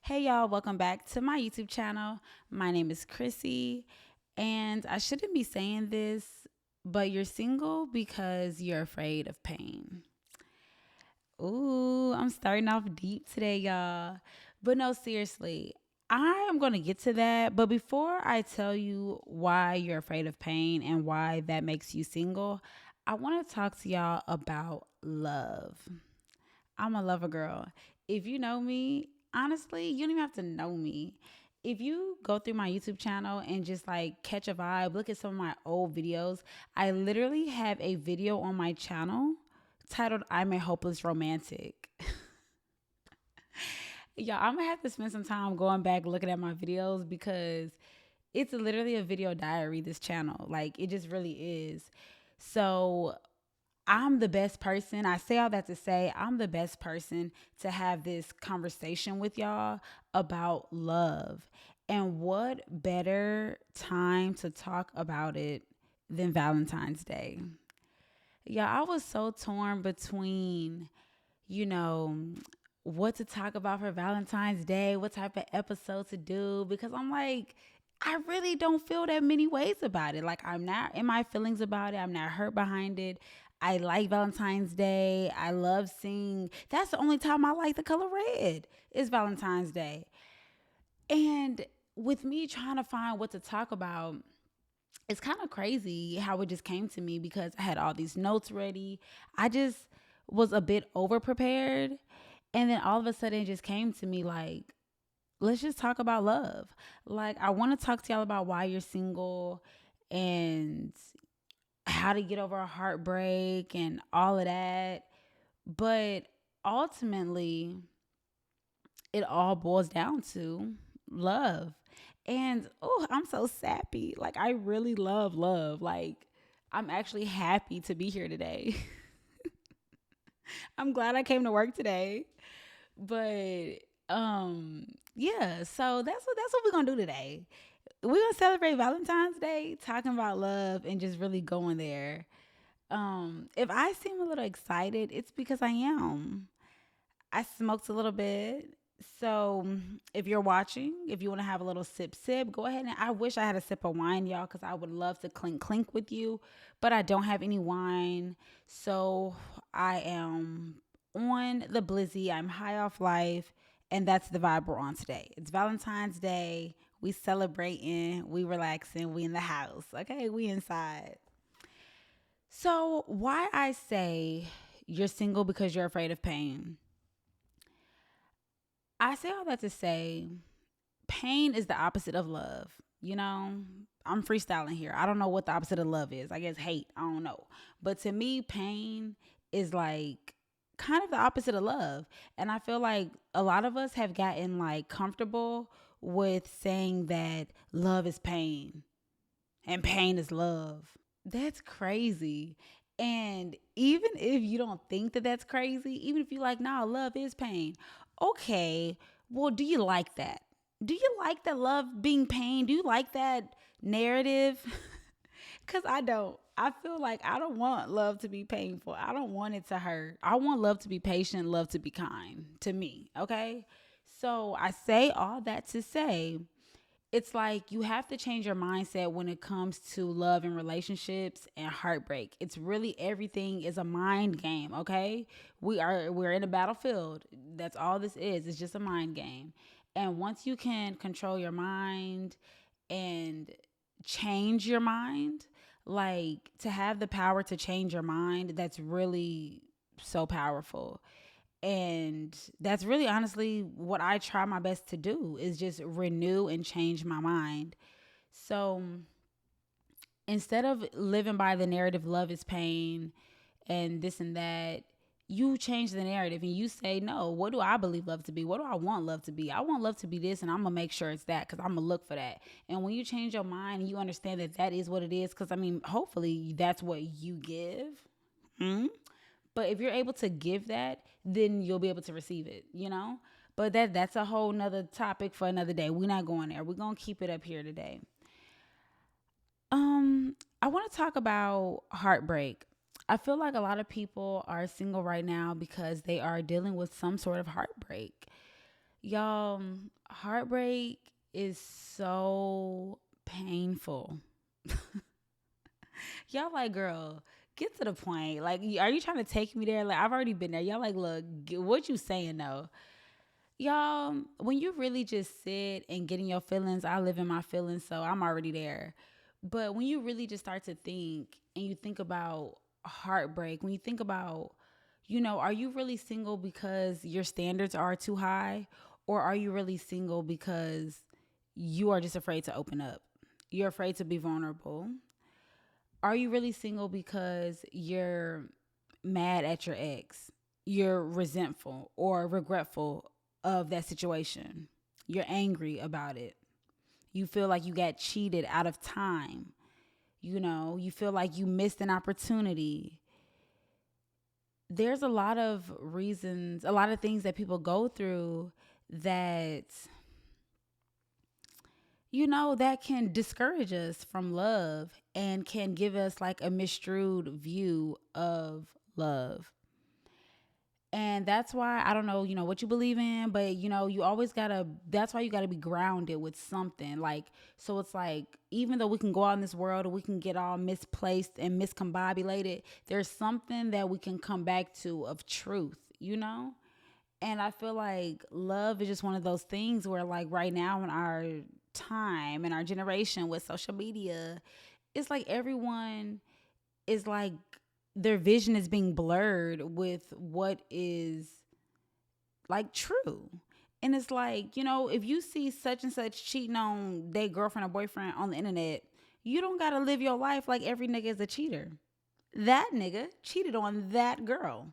Hey y'all, welcome back to my YouTube channel. My name is Chrissy, and I shouldn't be saying this, but you're single because you're afraid of pain. Ooh, I'm starting off deep today, y'all. But no, seriously, I am going to get to that. But before I tell you why you're afraid of pain and why that makes you single, I want to talk to y'all about love. I'm a lover girl. If you know me, honestly, you don't even have to know me. If you go through my YouTube channel and just like catch a vibe, look at some of my old videos, I literally have a video on my channel titled I'm a Hopeless Romantic. Yeah, I'm gonna have to spend some time going back looking at my videos because it's literally a video diary, this channel. Like, it just really is. So, I'm the best person. I say all that to say I'm the best person to have this conversation with y'all about love. And what better time to talk about it than Valentine's Day? Yeah, I was so torn between, you know, what to talk about for Valentine's Day, what type of episode to do, because I'm like, I really don't feel that many ways about it. Like, I'm not in my feelings about it, I'm not hurt behind it. I like Valentine's Day. I love seeing, that's the only time I like the color red is Valentine's Day. And with me trying to find what to talk about, it's kind of crazy how it just came to me because I had all these notes ready. I just was a bit over prepared. And then all of a sudden it just came to me like, let's just talk about love. Like, I want to talk to y'all about why you're single and how to get over a heartbreak and all of that. But ultimately, it all boils down to love. And oh, I'm so sappy. Like, I really love love. Like, I'm actually happy to be here today. I'm glad I came to work today. But yeah, so that's what we're gonna do today. We're gonna celebrate Valentine's Day, talking about love and just really going there. If I seem a little excited, it's because I am. I smoked a little bit. So if you're watching, if you want to have a little sip, go ahead. And I wish I had a sip of wine, y'all, because I would love to clink with you, but I don't have any wine. So I am on the blizzy. I'm high off life, and that's the vibe we're on today. It's Valentine's Day. We celebrating, we relaxing, we in the house. Okay, we inside. So why I say you're single because you're afraid of pain. I say all that to say pain is the opposite of love. You know, I'm freestyling here. I don't know what the opposite of love is. I guess hate. I don't know. But to me, pain is like kind of the opposite of love. And I feel like a lot of us have gotten like comfortable with saying that love is pain and pain is love. That's crazy. And even if you don't think that that's crazy, even if you're like, nah, love is pain. Okay, well, do you like that? Do you like that love being pain? Do you like that narrative? Because I don't. I feel like I don't want love to be painful. I don't want it to hurt. I want love to be patient, love to be kind to me. Okay. So I say all that to say it's like you have to change your mindset when it comes to love and relationships and heartbreak. It's really everything is a mind game, okay? We're in a battlefield. That's all this is. It's just a mind game. And once you can control your mind and change your mind, like to have the power to change your mind, that's really so powerful. And that's really honestly what I try my best to do is just renew and change my mind. So instead of living by the narrative love is pain and this and that, you change the narrative and you say, no, what do I believe love to be? What do I want love to be? I want love to be this, and I'm going to make sure it's that because I'm going to look for that. And when you change your mind and you understand that that is what it is, because I mean, hopefully that's what you give. Hmm? But if you're able to give that, then you'll be able to receive it, you know? But that's a whole nother topic for another day. We're not going there. We're gonna keep it up here today. I want to talk about heartbreak. I feel like a lot of people are single right now because they are dealing with some sort of heartbreak. Y'all, heartbreak is so painful. Y'all like, girl, get to the point. Like, are you trying to take me there? Like, I've already been there. Y'all like, look, what you saying though? Y'all, when you really just sit and get in your feelings, I live in my feelings, so I'm already there. But when you really just start to think and you think about heartbreak, when you think about, are you really single because your standards are too high? Or are you really single because you are just afraid to open up? You're afraid to be vulnerable. Are you really single because you're mad at your ex? You're resentful or regretful of that situation. You're angry about it. You feel like you got cheated out of time. You feel like you missed an opportunity. There's a lot of reasons, a lot of things that people go through that that can discourage us from love and can give us like a misstrued view of love. And that's why I don't know, what you believe in, but you always gotta, that's why you gotta be grounded with something. Like, so it's like, even though we can go out in this world and we can get all misplaced and miscombobulated, there's something that we can come back to of truth. And I feel like love is just one of those things where, like, right now in our time and our generation with social media, it's like everyone is like, their vision is being blurred with what is like true. And it's like, if you see such and such cheating on their girlfriend or boyfriend on the internet, you don't got to live your life like every nigga is a cheater. That nigga cheated on that girl.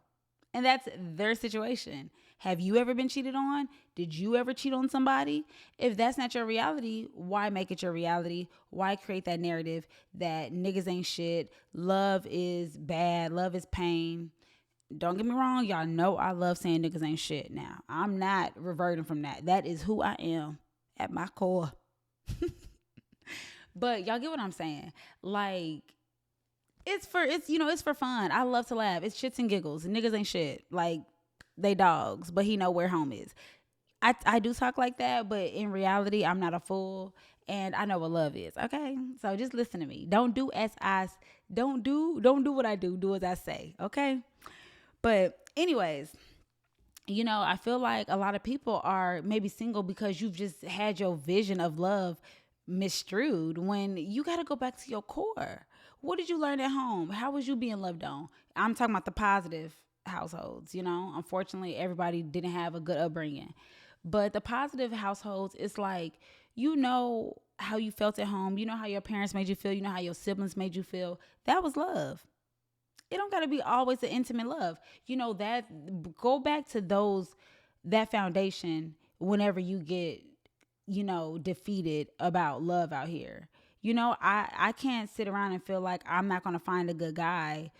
And that's their situation. Have you ever been cheated on? Did you ever cheat on somebody? If that's not your reality, why make it your reality? Why create that narrative that niggas ain't shit? Love is bad. Love is pain. Don't get me wrong. Y'all know I love saying niggas ain't shit now. I'm not reverting from that. That is who I am at my core. But y'all get what I'm saying? Like, it's for fun. I love to laugh. It's shits and giggles. Niggas ain't shit. Like, they dogs, but he know where home is. I do talk like that, but in reality, I'm not a fool, and I know what love is. Okay, so just listen to me. Don't do what I do. Do as I say. Okay, but anyways, I feel like a lot of people are maybe single because you've just had your vision of love misstrued when you got to go back to your core. What did you learn at home? How was you being loved on? I'm talking about the positive households. Unfortunately, everybody didn't have a good upbringing. But the positive households, it's like, how you felt at home. You know how your parents made you feel. You know how your siblings made you feel. That was love. It don't got to be always an intimate love. Go back to that foundation whenever you get, defeated about love out here. I can't sit around and feel like I'm not going to find a good guy,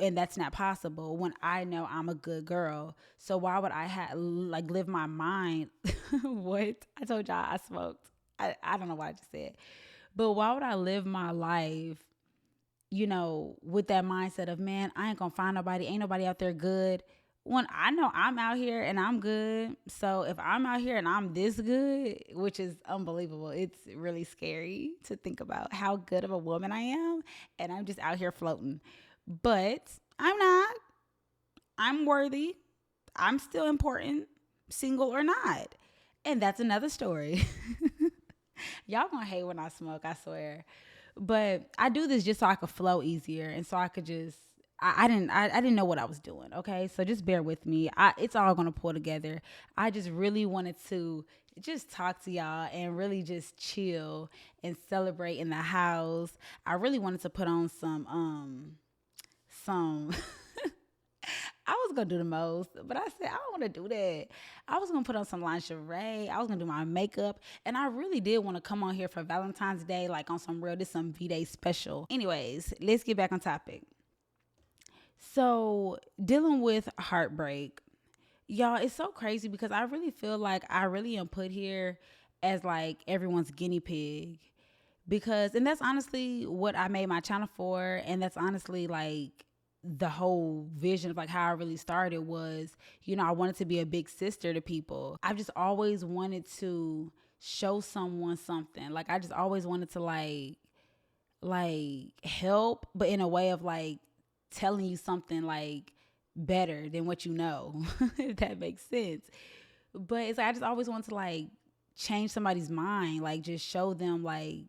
and that's not possible when I know I'm a good girl. So why would I live my mind? What? I told y'all I smoked. I don't know what I just said. But why would I live my life, with that mindset of, man, I ain't going to find nobody. Ain't nobody out there good. When I know I'm out here and I'm good. So if I'm out here and I'm this good, which is unbelievable, it's really scary to think about how good of a woman I am. And I'm just out here floating. But I'm not. I'm worthy. I'm still important, single or not. And that's another story. Y'all gonna hate when I smoke, I swear. But I do this just so I could flow easier and so I could just I didn't know what I was doing. Okay, so just bear with me. It's all gonna pull together. I just really wanted to just talk to y'all and really just chill and celebrate in the house. I really wanted to put on some I was gonna do the most, but I said I don't want to do that. I was gonna put on some lingerie. I was gonna do my makeup, and I really did want to come on here for Valentine's Day, like on some real, this some V-Day special. Anyways, let's get back on topic. So dealing with heartbreak, y'all, it's so crazy because I really feel like I really am put here as like everyone's guinea pig and that's honestly what I made my channel for, and that's honestly like the whole vision of like how I really started was, I wanted to be a big sister to people. I've just always wanted to show someone something. Like I just always wanted to like help, but in a way of like telling you something like better than what you know, if that makes sense. But it's like I just always want to like change somebody's mind, like just show them like,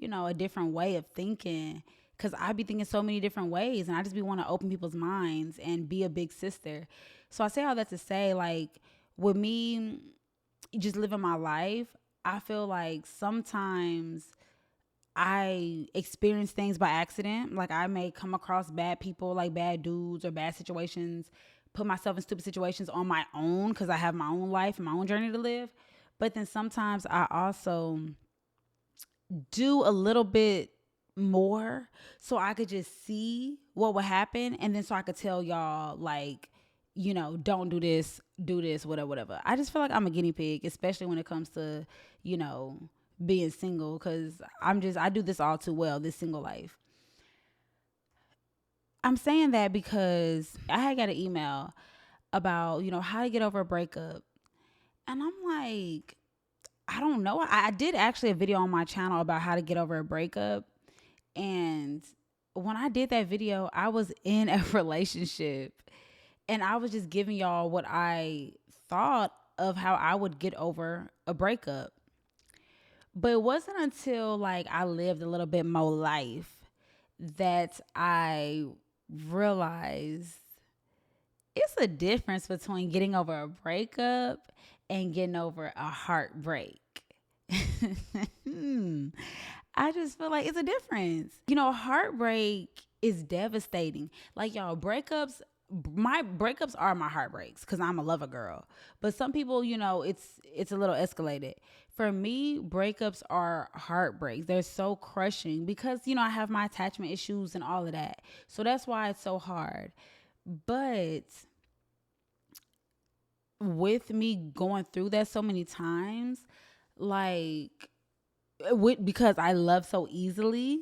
a different way of thinking. Cause I be thinking so many different ways and I just be want to open people's minds and be a big sister. So I say all that to say, like with me just living my life, I feel like sometimes I experience things by accident. Like I may come across bad people, like bad dudes or bad situations, put myself in stupid situations on my own because I have my own life and my own journey to live. But then sometimes I also do a little bit more so I could just see what would happen. And then so I could tell y'all like, don't do this, whatever, whatever. I just feel like I'm a guinea pig, especially when it comes to, being single, because I do this all too well, this single life. I'm saying that because I had got an email about, how to get over a breakup. And I'm like, I don't know. I did actually a video on my channel about how to get over a breakup. And when I did that video, I was in a relationship and I was just giving y'all what I thought of how I would get over a breakup. But it wasn't until like I lived a little bit more life that I realized it's a difference between getting over a breakup and getting over a heartbreak. I just feel like it's a difference. Heartbreak is devastating. Like y'all, my breakups are my heartbreaks because I'm a lover girl. But some people, it's a little escalated. For me, breakups are heartbreaks. They're so crushing because, I have my attachment issues and all of that. So that's why it's so hard. But with me going through that so many times, like, because I love so easily,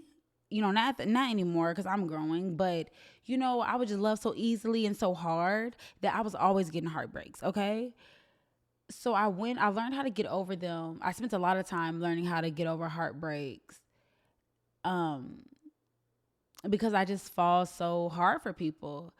not anymore because I'm growing, but I would just love so easily and so hard that I was always getting heartbreaks. Okay. So I learned how to get over them. I spent a lot of time learning how to get over heartbreaks. Because I just fall so hard for people.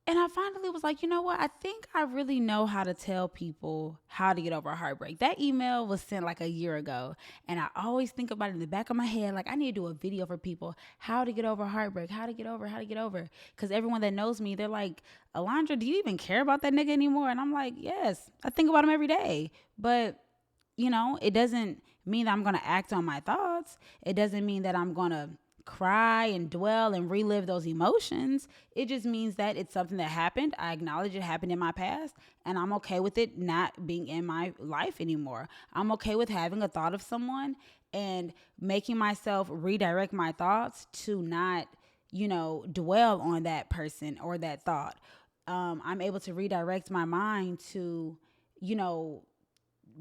And I finally was like, you know what? I think I really know how to tell people how to get over a heartbreak. That email was sent like a year ago. And I always think about it in the back of my head. Like I need to do a video for people, how to get over a heartbreak, how to get over. Because everyone that knows me, they're like, Alondra, do you even care about that nigga anymore? And I'm like, yes, I think about him every day. But, it doesn't mean that I'm going to act on my thoughts. It doesn't mean that I'm going to cry and dwell and relive those emotions. It just means that it's something that happened. I acknowledge it happened in my past and I'm okay with it not being in my life anymore. I'm okay with having a thought of someone and making myself redirect my thoughts to not, dwell on that person or that thought. I'm able to redirect my mind to,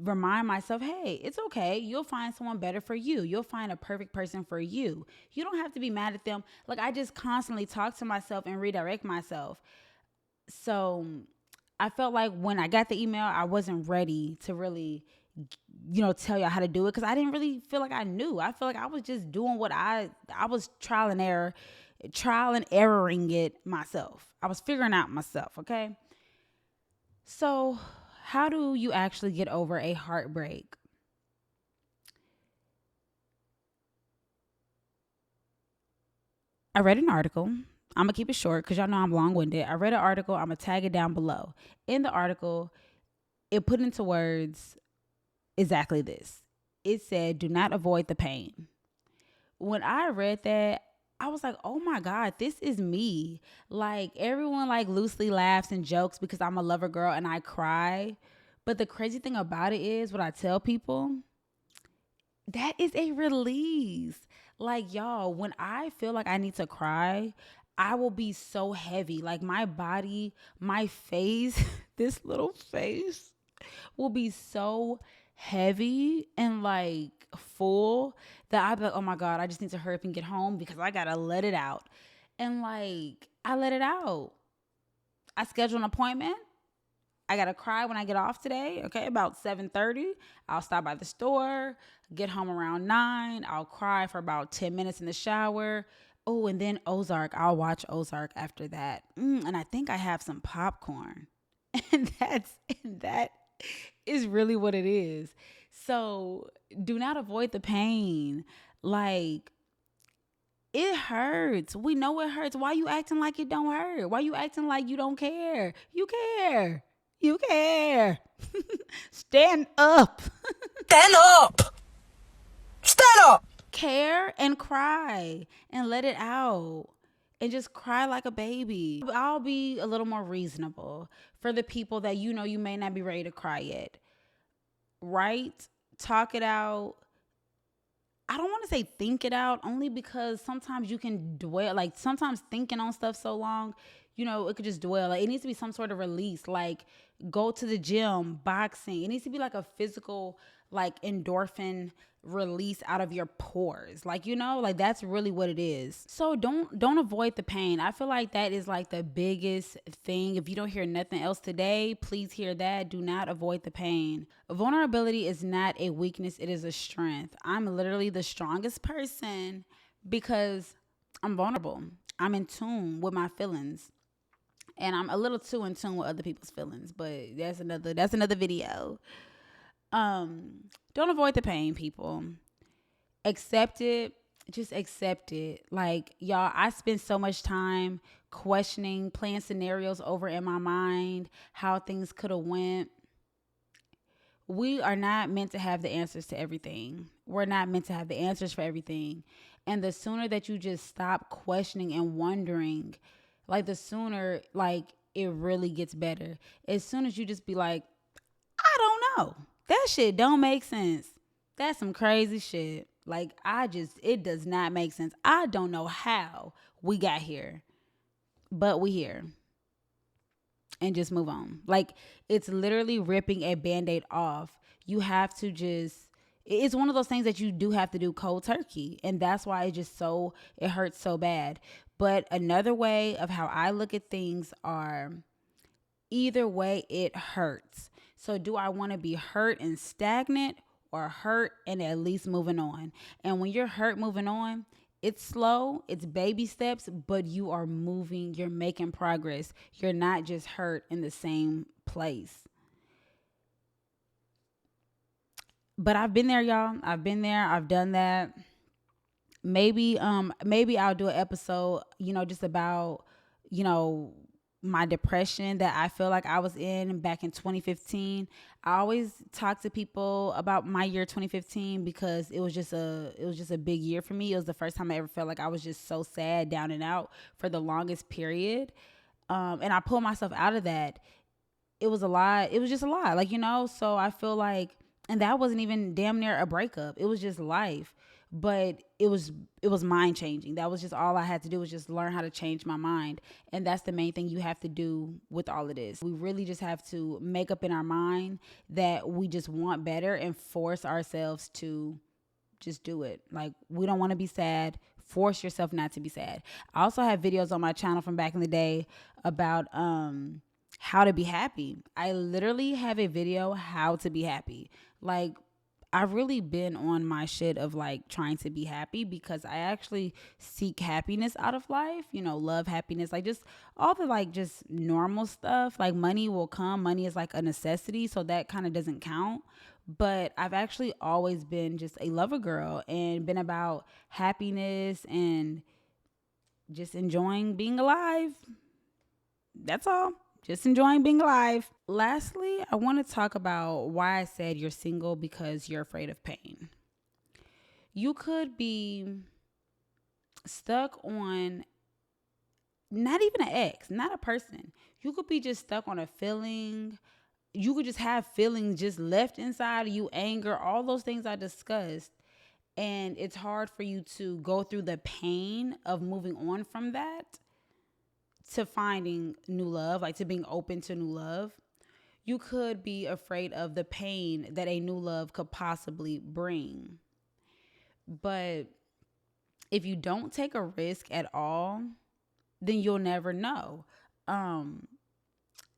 remind myself, hey, it's okay. You'll find someone better for you. You'll find a perfect person for you. You don't have to be mad at them. Like I just constantly talk to myself and redirect myself. So I felt like when I got the email, I wasn't ready to really, tell y'all how to do it. Cause I didn't really feel like I knew. I feel like I was just doing what I was trial and erroring it myself. I was figuring out myself. Okay. So how do you actually get over a heartbreak? I read an article. I'm going to keep it short because y'all know I'm long-winded. I read an article. I'm going to tag it down below. In the article, it put into words exactly this. It said, do not avoid the pain. When I read that, I was like, oh my God, this is me. Like everyone like loosely laughs and jokes because I'm a lover girl and I cry. But the crazy thing about it is what I tell people, that is a release. Like y'all, when I feel like I need to cry, I will be so heavy. Like my body, my face, this little face will be so heavy and like full that I'd be like, oh my God, I just need to hurry up and get home because I gotta let it out. And like, I let it out. I schedule an appointment. I gotta cry when I get off today. Okay, about 7:30. I'll stop by the store, get home around 9. I'll cry for about 10 minutes in the shower. Oh, and then Ozark. I'll watch Ozark after that. And I think I have some popcorn. And that is really what it is. So do not avoid the pain. Like, it hurts. We know it hurts. Why you acting like it don't hurt? Why you acting like you don't care? You care. You care. Stand up. Stand up. Stand up. Care and cry and let it out. And just cry like a baby. I'll be a little more reasonable for the people that you know you may not be ready to cry yet. Right? Talk it out. I don't want to say think it out, only because sometimes you can dwell, like sometimes thinking on stuff so long, you know, it could just dwell. Like, it needs to be some sort of release, like go to the gym, boxing. It needs to be like a physical, like endorphin release out of your pores. Like, you know, like that's really what it is. So don't avoid the pain. I feel like that is like the biggest thing. If you don't hear nothing else today, please hear that. Do not avoid the pain. Vulnerability is not a weakness, it is a strength. I'm literally the strongest person because I'm vulnerable. I'm in tune with my feelings. And I'm a little too in tune with other people's feelings, but that's another video. Don't avoid the pain, people. Accept it. Just accept it. Like, y'all, I spend so much time questioning, playing scenarios over in my mind, how things could have went. We are not meant to have the answers to everything. We're not meant to have the answers for everything. And the sooner that you just stop questioning and wondering, like the sooner like it really gets better. As soon as you just be like, I don't know. That shit don't make sense. That's some crazy shit. Like, it does not make sense. I don't know how we got here, but we here. And just move on. Like, it's literally ripping a Band-Aid off. You have to it's one of those things that you do have to do cold turkey. And that's why it hurts so bad. But another way of how I look at things are, either way, it hurts. So do I want to be hurt and stagnant, or hurt and at least moving on? And when you're hurt moving on, it's slow, it's baby steps, but you are moving, you're making progress. You're not just hurt in the same place. But I've been there, y'all. I've been there. I've done that. Maybe I'll do an episode, just about, my depression that I feel like I was in back in 2015. I always talk to people about my year 2015 because it was just a big year for me. It was the first time I ever felt like I was just so sad, down and out for the longest period. And I pulled myself out of that. It was a lot. It was just a lot, so I feel like, and that wasn't even damn near a breakup. It was just life. But it was mind changing. That was just all I had to do, was just learn how to change my mind. And that's the main thing you have to do with all of this. We really just have to make up in our mind that we just want better and force ourselves to just do it. Like, we don't want to be sad. Force yourself not to be sad. I also have videos on my channel from back in the day about how to be happy. I literally have a video how to be happy. Like, I've really been on my shit of like trying to be happy because I actually seek happiness out of life, love, happiness, like just all the like just normal stuff. Like, money will come. Money is like a necessity, so that kind of doesn't count. But I've actually always been just a lover girl and been about happiness and just enjoying being alive. That's all. Just enjoying being alive. Lastly, I want to talk about why I said you're single because you're afraid of pain. You could be stuck on not even an ex, not a person. You could be just stuck on a feeling. You could just have feelings just left inside of you, anger, all those things I discussed. And it's hard for you to go through the pain of moving on from that to finding new love, like to being open to new love. You could be afraid of the pain that a new love could possibly bring. But if you don't take a risk at all, then you'll never know. Um,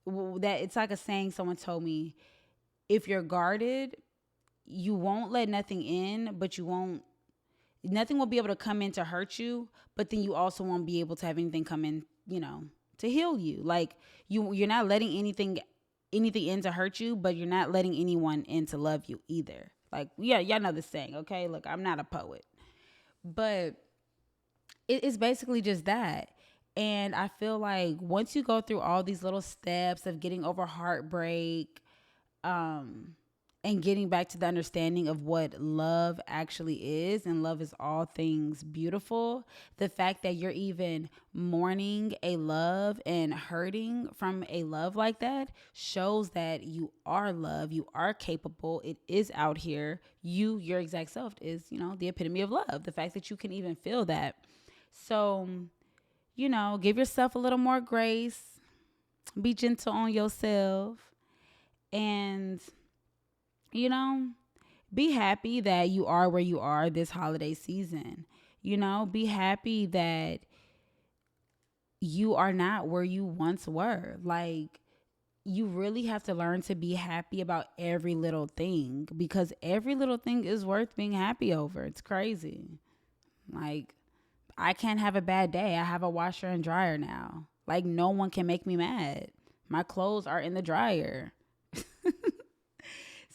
that it's like a saying someone told me: if you're guarded, you won't let nothing in, but you won't nothing will be able to come in to hurt you, but then you also won't be able to have anything come in, to heal you. Like you're not letting anything in to hurt you, but you're not letting anyone in to love you either. Like, yeah, y'all know the saying, okay? Look, I'm not a poet, but it's basically just that. And I feel like once you go through all these little steps of getting over heartbreak, um, and getting back to the understanding of what love actually is, and love is all things beautiful, the fact that you're even mourning a love and hurting from a love like that shows that you are love, you are capable, it is out here. Your exact self is, the epitome of love. The fact that you can even feel that. So, give yourself a little more grace, be gentle on yourself, and you know, be happy that you are where you are this holiday season. Be happy that you are not where you once were. Like, you really have to learn to be happy about every little thing, because every little thing is worth being happy over. It's crazy. Like, I can't have a bad day. I have a washer and dryer now. Like, no one can make me mad. My clothes are in the dryer.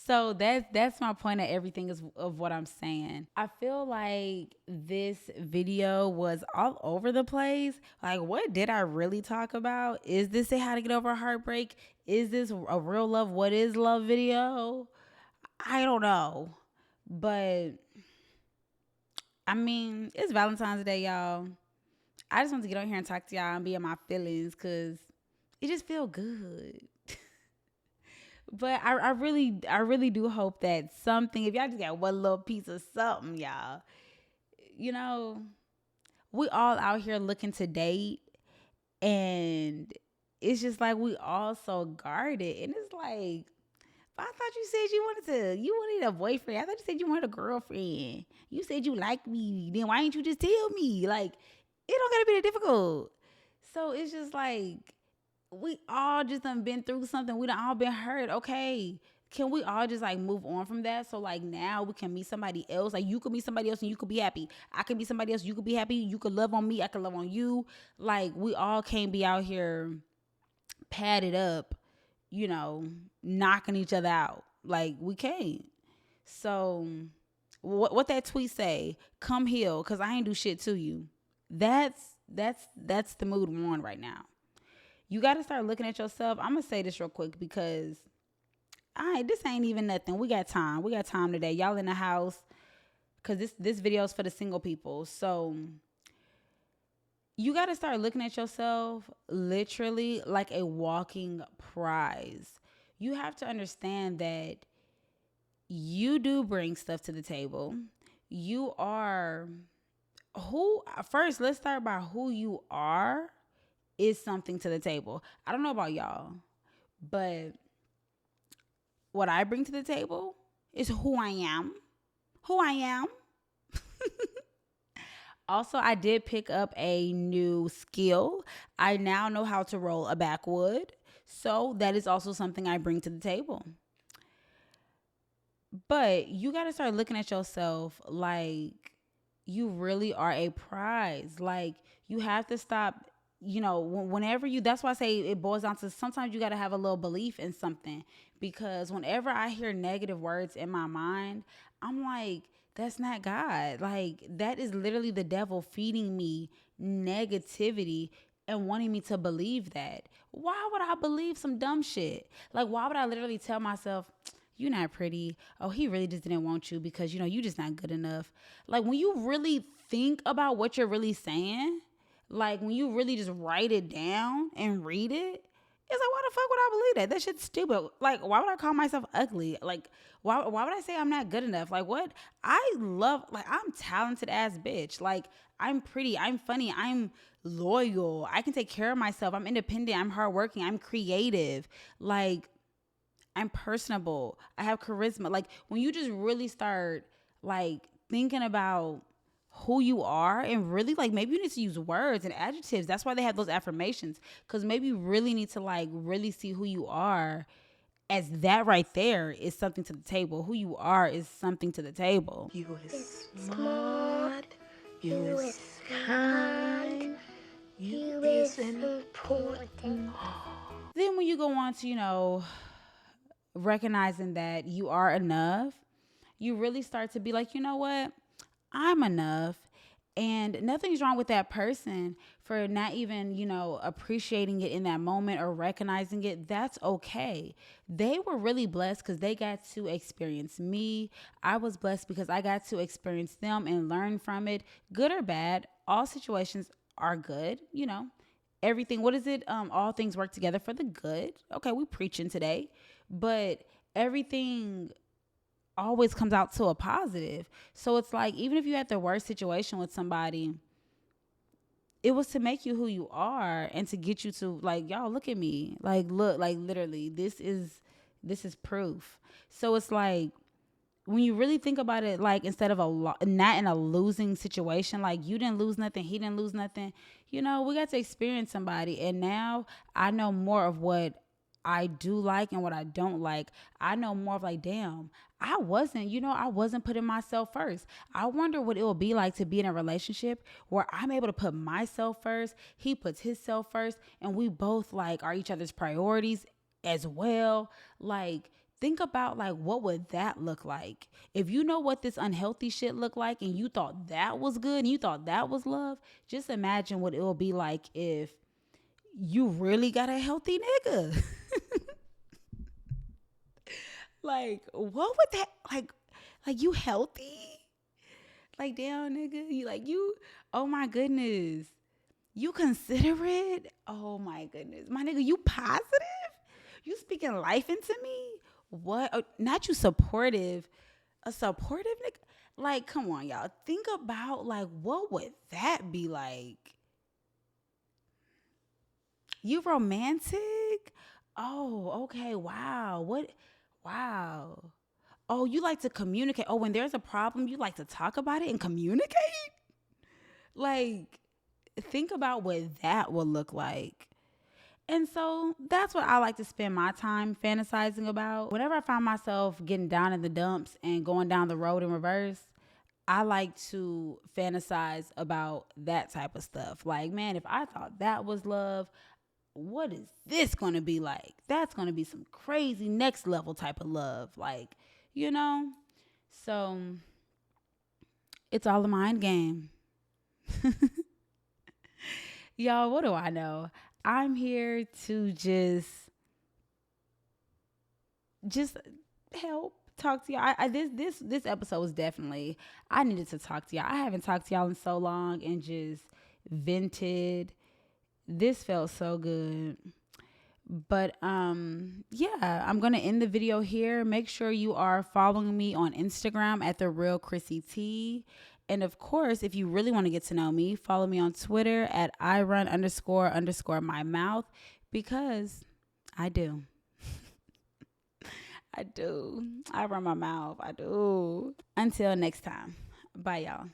So that's my point of everything of what I'm saying. I feel like this video was all over the place. Like, what did I really talk about? Is this a how to get over heartbreak? Is this a real love? What is love video? I don't know. But I mean, it's Valentine's Day, y'all. I just want to get on here and talk to y'all and be in my feelings because it just feel good. But I really do hope that something, if y'all just got one little piece of something, y'all, you know, we all out here looking to date, and it's just like we all so guarded, and it's like, I thought you said you wanted a boyfriend. I thought you said you wanted a girlfriend. You said you like me. Then why didn't you just tell me? Like, it don't gotta be that difficult. So it's just like, we all just done been through something. We done all been hurt. Okay. Can we all just like move on from that? So like now we can meet somebody else. Like, you could meet somebody else and you could be happy. I could be somebody else. You could be happy. You could love on me. I could love on you. Like, we all can't be out here padded up, knocking each other out. Like, we can't. So what that tweet say? Come heal, cause I ain't do shit to you. That's the mood we're on right now. You got to start looking at yourself. I'm gonna say this real quick because this ain't even nothing. We got time. We got time today. Y'all in the house, cause this video is for the single people. So you got to start looking at yourself literally like a walking prize. You have to understand that you do bring stuff to the table. You are who first, let's start by who you are is something to the table. I don't know about y'all, but what I bring to the table is who I am. Who I am. Also, I did pick up a new skill. I now know how to roll a backwood. So that is also something I bring to the table. But you got to start looking at yourself like you really are a prize. Like, you have to stop, whenever that's why I say it boils down to sometimes you got to have a little belief in something. Because whenever I hear negative words in my mind, I'm like, that's not God. Like, that is literally the devil feeding me negativity and wanting me to believe that. Why would I believe some dumb shit? Like, why would I literally tell myself, you're not pretty. Oh, he really just didn't want you because, you just not good enough. Like, when you really think about what you're really saying, like, when you really just write it down and read it, it's like, why the fuck would I believe that? That shit's stupid. Like, why would I call myself ugly? Like, why would I say I'm not good enough? Like, what? I'm talented ass bitch. Like, I'm pretty. I'm funny. I'm loyal. I can take care of myself. I'm independent. I'm hardworking. I'm creative. Like, I'm personable. I have charisma. Like, when you just really start like thinking about who you are, and really like maybe you need to use words and adjectives. That's why they have those affirmations, because maybe you really need to like really see who you are, as that right there is something to the table. Who you are is something to the table. You is smart. You is kind. You is important. Then when you go on to, recognizing that you are enough, you really start to be like, you know what? I'm enough. And nothing's wrong with that person for not even, appreciating it in that moment or recognizing it. That's okay. They were really blessed because they got to experience me. I was blessed because I got to experience them and learn from it. Good or bad, all situations are good, Everything, what is it? All things work together for the good. Okay, we preaching today. But everything always comes out to a positive. So it's like, even if you had the worst situation with somebody, it was to make you who you are and to get you to like, y'all, look at me. Like, look, like literally, this is proof. So it's like, when you really think about it, like instead of not in a losing situation, like you didn't lose nothing, he didn't lose nothing, we got to experience somebody. And now I know more of what I do like and what I don't like. I know more of like, damn, I wasn't putting myself first. I wonder what it will be like to be in a relationship where I'm able to put myself first, he puts himself first, and we both like are each other's priorities as well. Like, think about like, what would that look like? If you know what this unhealthy shit looked like and you thought that was good and you thought that was love, just imagine what it will be like if you really got a healthy nigga. Like, what would that like you healthy? Like, damn, nigga, you oh my goodness. You considerate? Oh my goodness. My nigga, you positive? You speaking life into me? What? Oh, not you supportive. A supportive nigga? Like, come on, y'all. Think about like, what would that be like? You romantic? Oh, okay. Wow. What? Wow. Oh, you like to communicate. Oh, when there's a problem, you like to talk about it and communicate? Like, think about what that would look like. And so that's what I like to spend my time fantasizing about. Whenever I find myself getting down in the dumps and going down the road in reverse, I like to fantasize about that type of stuff. Like, man, if I thought that was love, what is this going to be like? That's going to be some crazy next level type of love. Like, So it's all a mind game. Y'all, what do I know? I'm here to just help talk to y'all. This episode was definitely, I needed to talk to y'all. I haven't talked to y'all in so long and just vented. This felt so good. But yeah, I'm gonna end the video here. Make sure you are following me on Instagram at The Real Chrissy T. And of course, if you really want to get to know me, follow me on Twitter at @irun__my mouth, because I do. I do. I run my mouth. I do. Until next time. Bye, y'all.